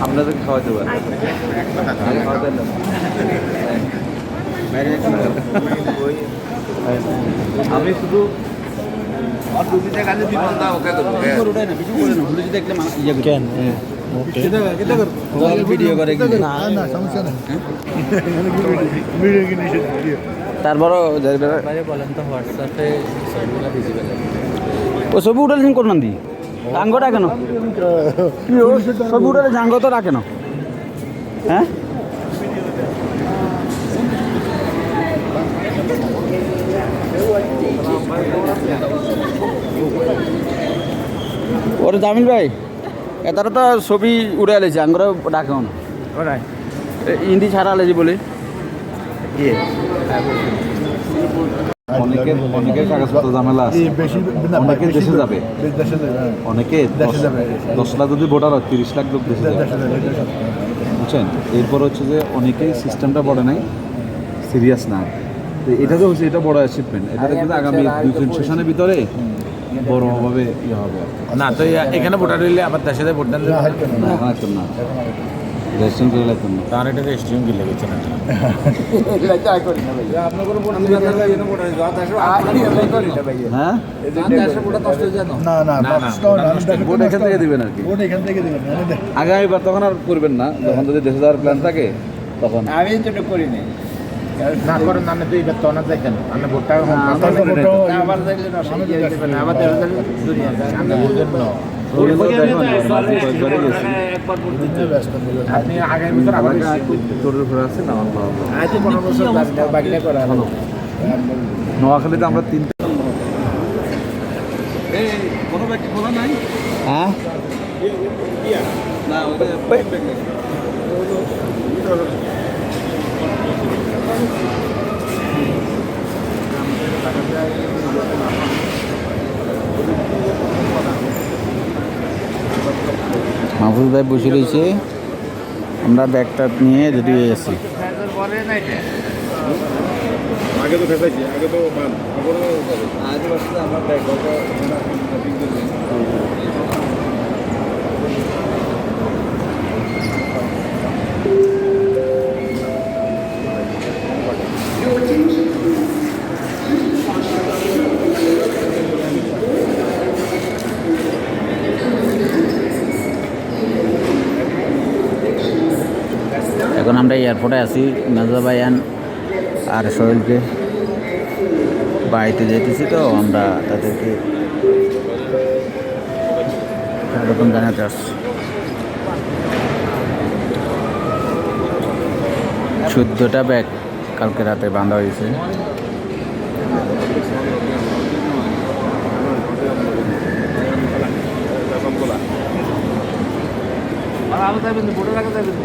আপনাদেরকে খাওয়াতে পারেন, খাওয়াতে না। আমি শুধু ভিডিও করে তারপরও বলেন তো হোয়াটসঅ্যাপে ও ছবি উঠালেন কোন দি জাঙ্গটা কেন ছবি উঠালে জাঙ্গ তো রাখে না হ্যাঁ ওরে জামিল ভাই এটার তো ছবি উড়ে আলেছে আঙ্গুর ডাকে না হিন্দি ছাড়া আলেছি বলে অনেকের কাগজপত্র ঝামেলা আছে, অনেকে দেশে যাবে, অনেকে 10 লাখ যদি ভোটার হয় 30 লাখ লোক দেশে যাবে, বুঝছেন। এরপর হচ্ছে যে অনেকেই সিস্টেমটা বড় নাই, সিরিয়াস না। তো এটা তো হচ্ছে এটা বড় অ্যাচিভমেন্ট, এটা কিন্তু আগামী 2-3 সেশনের ভিতরে বড়ভাবে ইয়ে হবে না। তো এখানে ভোটার হইলে আবার দেশে ভোট দেন না, এখন না রেজিস্ট্রেশন করে লাগতেন না, তার এটা রেজিস্ট্রেশন কি লেগেছে না হ্যাঁ ভোট এখান থেকে দিবেন আর কি, আগামীবার তখন আর করবেন না, যখন যদি দেশে যাওয়ার প্ল্যান থাকে তখন। আমি তো করি নাই না করেন, আপনি তো এবার তো না দেখেন আপনি ভোটটা আবার দেখলে আবার আপনি বুঝলেন না আপনি আগামী বছর আবার আছে না আজ 15 বছর বাকিটা করা হলো। নোয়াখালীতে আমরা 3 কোনো ব্যক্তি খোলা নাই হ্যাঁ না মাহফুজ ভাই বসে রয়েছে, আমরা ব্যাগটা নিয়ে রেডি হয়ে গেছি। আগে তো ফেসাইছি, আগে তো আমার ব্যাগ এখন আমরা এয়ারপোর্টে আছি, মেজা ভাইয়ান আর সোহেলকে বাড়িতে যেতেছি, তো আমরা তাদেরকে এরকম জানাতে আসছি। 14টা ব্যাগ কালকে রাতে বাঁধা হয়েছে। আর আলো যাবেন ভোটার আগে যাবেন